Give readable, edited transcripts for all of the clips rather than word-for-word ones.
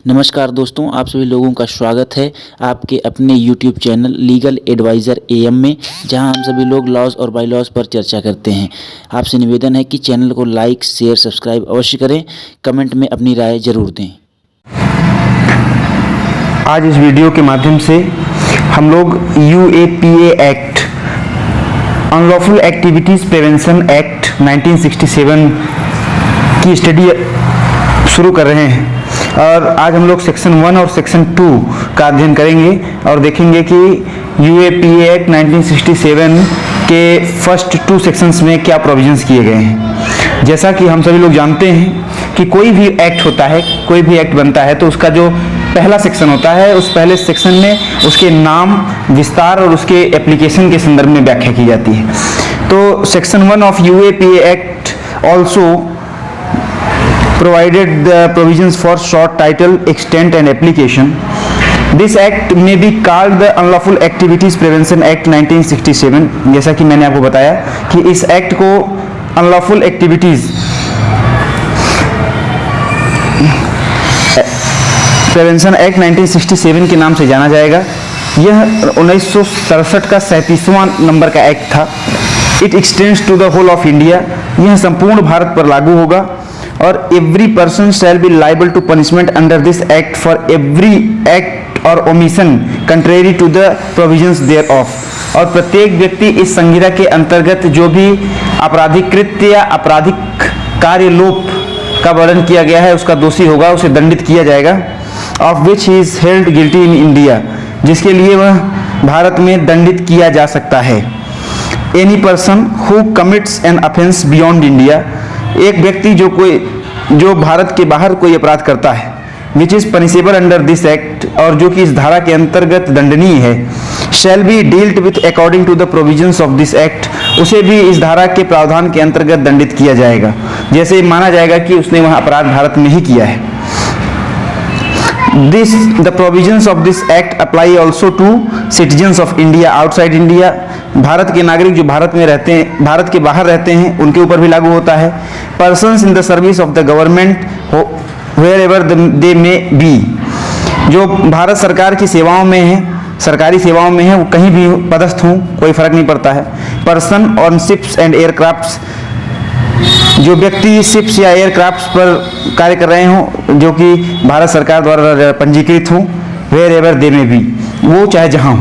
नमस्कार दोस्तों, आप सभी लोगों का स्वागत है आपके अपने YouTube channel legal advisor AM में, जहां हम सभी लोग लॉज और बाय लॉज पर चर्चा करते हैं। आपसे निवेदन है कि चैनल को लाइक, शेयर, सब्सक्राइब अवश्य करें। कमेंट में अपनी राय जरूर दें। आज इस वीडियो के माध्यम से हम लोग UAPA act, unlawful activities prevention act 1967 की स्टडी शुरू कर रहे हैं। और आज हम लोग सेक्शन 1 और सेक्शन 2 का अध्ययन करेंगे और देखेंगे कि UAPA एक्ट 1967 के फर्स्ट 2 सेक्शंस में क्या प्रोविजंस किए गए हैं। जैसा कि हम सभी लोग जानते हैं कि कोई भी एक्ट होता है, कोई भी एक्ट बनता है तो उसका जो पहला सेक्शन होता है, उस पहले सेक्शन में उसके नाम, विस्तार और उसके एप्लीकेशन के संदर्भ में व्याख्या की जाती है। तो section 1 of UAPA act also provided the provisions for short title, extent and application. This act may be called the Unlawful Activities Prevention Act 1967। जैसा कि मैंने आपको बताया कि इस एक्ट को अनलॉफुल एक्टिविटीज प्रिवेंशन एक्ट 1967 के नाम से जाना जाएगा। यह 1967 का 37वां नंबर का एक्ट था। It extends to the whole of India. यह संपूर्ण भारत पर लागू होगा और every person shall be liable to punishment under this act for every act और omission contrary to the provisions thereof. और प्रत्येक व्यक्ति इस संहिता के अंतर्गत जो भी आपराधिक कृत्य या आपराधिक कार्य लोप का वर्णन किया गया है उसका दोषी होगा, उसे दंडित किया जाएगा। Of which he is held guilty in India, जिसके लिए वह भारत में दंडित किया जा सकता है। Any person who commits an offence beyond India, एक व्यक्ति जो भारत के बाहर कोई अपराध करता है, which is punishable under this act, और जो कि इस धारा के अंतर्गत दंडनीय है, shall be dealt with according to the provisions of this act, उसे भी इस धारा के प्रावधान के अंतर्गत दंडित किया जाएगा। जैसे माना जाएगा कि उसने वह अपराध भारत में ही किया है। The provisions of this act apply also to citizens of India outside India। Bharat के नागरिक जो भारत में रहते हैं, भारत के बाहर रहते हैं, उनके ऊपर भी लागू होता है। Persons in the service of the government wherever they may be, जो भारत सरकार की सेवाओं में है, सरकारी सेवाओं में है, वो कहीं भी पदस्थ हों, कोई फर्क नहीं पड़ता है। Person on ships and aircrafts, जो व्यक्ति शिप्स या एयरक्राफ्ट्स पर कार्य कर रहे हों जो कि भारत सरकार द्वारा पंजीकृत हों, वेयर एवर दे में भी, वो चाहे जहाँ हो।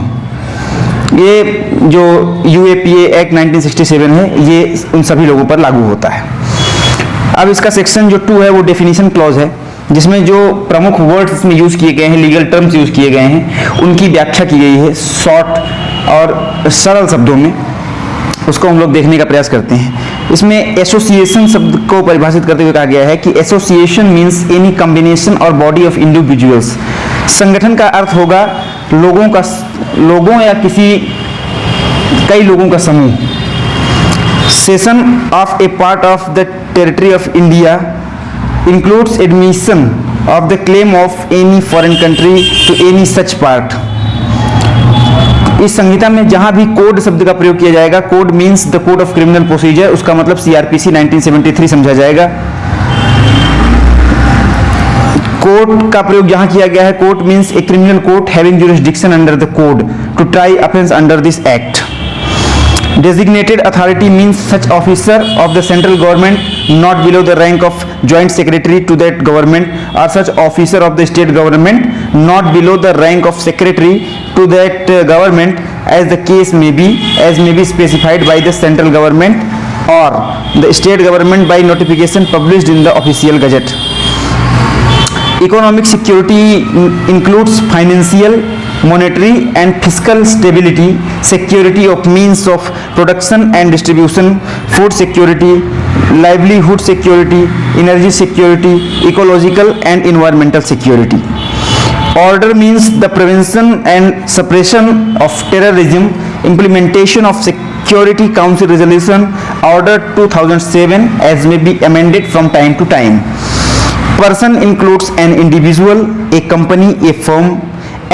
ये जो UAPA एक्ट 1967 है, ये उन सभी लोगों पर लागू होता है। अब इसका सेक्शन जो 2 है वो डेफिनेशन क्लॉज है, जिसमें जो प्रमुख वर्ड्स इसमें यूज़ किए गए हैं, लीगल टर्म्स यूज़ किए गए हैं, उनकी व्याख्या की गई है शॉर्ट और सरल शब्दों में। उसको हम लोग देखने का प्रयास करते हैं। इसमें एसोसिएशन शब्द को परिभाषित करते हुए कहा गया है कि एसोसिएशन मीन्स एनी कॉम्बिनेशन और बॉडी ऑफ इंडिविजुअल्स। संगठन का अर्थ होगा लोगों या कई लोगों का समूह। Cession of a part of the territory of India includes admission of the claim of any foreign country to any such part. इस संहिता में जहां भी कोड शब्द का प्रयोग किया जाएगा, code means the code of criminal procedure, उसका मतलब CRPC 1973 समझा जाएगा। कोर्ट का प्रयोग जहां किया गया है, court means a criminal court having jurisdiction under the code to try offence under this act. Designated authority means such officer of the central government not below the rank of joint secretary to that government, or such officer of the state government not below the rank of secretary to that government, as the case may be, as may be specified by the central government or the state government by notification published in the official gazette. Economic security includes financial, monetary and fiscal stability, security of means of production and distribution, food security, livelihood security, energy security, ecological and environmental security. Order means the prevention and suppression of terrorism, implementation of Security Council Resolution Order 2007 as may be amended from time to time. Person includes an individual, a company, a firm,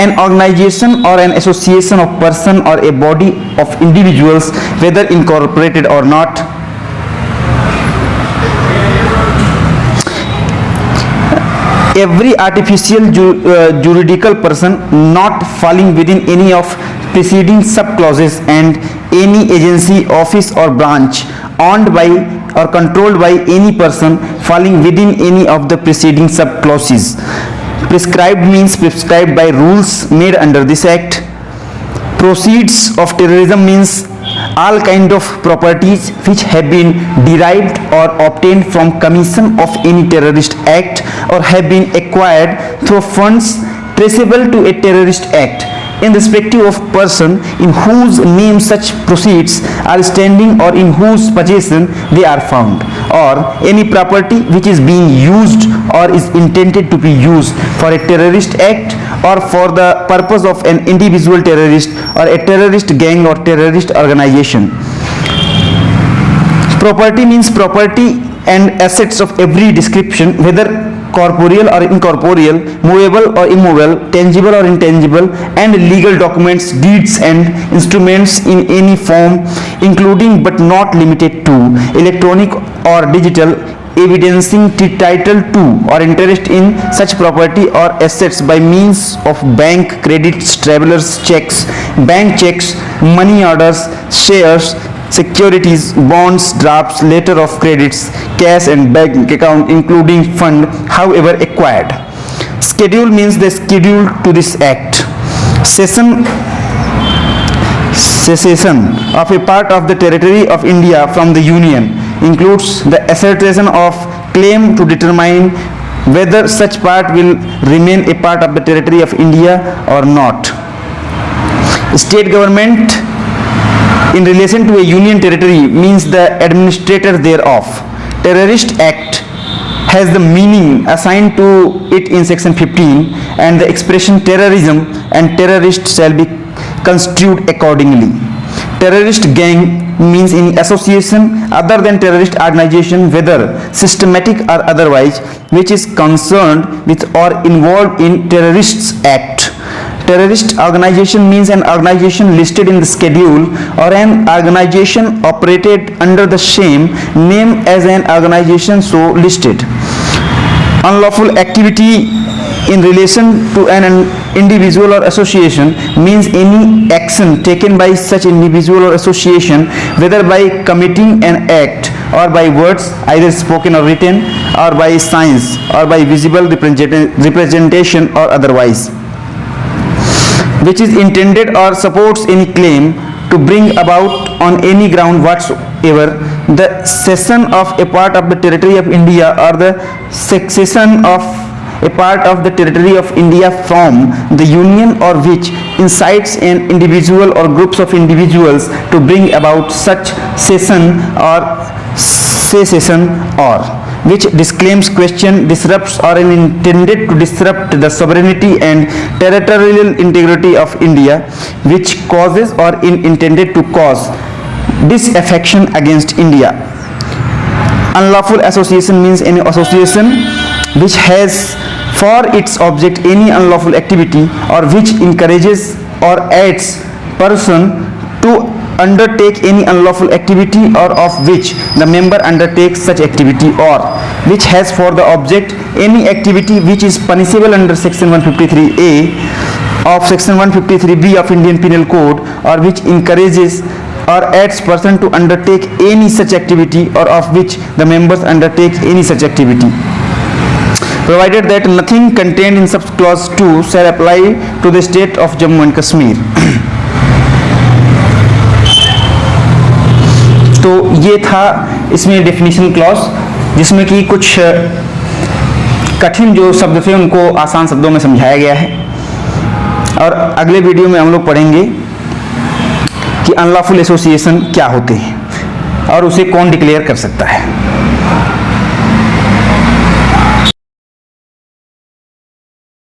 an organization or an association of person or a body of individuals, whether incorporated or not. every artificial juridical person not falling within any of preceding subclauses and any agency, office or branch owned by or controlled by any person falling within any of the preceding subclauses. Prescribed means prescribed by rules made under this act. Proceeds of terrorism means all kind of properties which have been derived or obtained from commission of any terrorist act or have been acquired through funds traceable to a terrorist act in respective of person in whose name such proceeds are standing or in whose possession they are found, or any property which is being used or is intended to be used for a terrorist act or for the purpose of an individual terrorist or a terrorist gang or terrorist organization. Property means property and assets of every description, whether corporeal or incorporeal, movable or immovable, tangible or intangible, and legal documents, deeds and instruments in any form, including but not limited to electronic or digital, evidencing title to or interest in such property or assets by means of bank credits, travelers checks, bank checks, money orders, shares, securities, bonds, drafts, letter of credits, cash and bank account, including fund, however acquired. Schedule means the schedule to this act. Cessation of a part of the territory of India from the Union includes the assertion of claim to determine whether such part will remain a part of the territory of India or not. State government in relation to a union territory means the administrator thereof. Terrorist Act has the meaning assigned to it in section 15, and the expression terrorism and terrorist shall be construed accordingly. Terrorist gang means any association other than terrorist organization, whether systematic or otherwise, which is concerned with or involved in terrorists act. Terrorist organization means an organization listed in the schedule or an organization operated under the same name as an organization so listed. Unlawful activity in relation to an individual or association means any action taken by such individual or association, whether by committing an act or by words either spoken or written, or by signs or by visible representation or otherwise, which is intended or supports any claim to bring about on any ground whatsoever the cession of a part of the territory of India or the succession of a part of the territory of India from the Union, or which incites an individual or groups of individuals to bring about such cession or secession, or which disclaims, question, disrupts or is intended to disrupt the sovereignty and territorial integrity of India, which causes or is intended to cause disaffection against India. Unlawful association means any association which has for its object any unlawful activity, or which encourages or aids person to undertake any unlawful activity, or of which the member undertakes such activity, or which has for the object any activity which is punishable under section 153A of section 153B of Indian Penal Code, or which encourages or aids person to undertake any such activity, or of which the members undertake any such activity, provided that nothing contained in sub clause 2 shall apply to the state of Jammu and Kashmir. तो ये था इसमें definition clause, जिसमें कि कुछ कठिन जो शब्द थे उनको आसान शब्दों में समझाया गया है, और अगले वीडियो में हम लोग पढ़ेंगे कि अनलॉफुल एसोसिएशन क्या होते हैं और उसे कौन डिक्लेयर कर सकता है।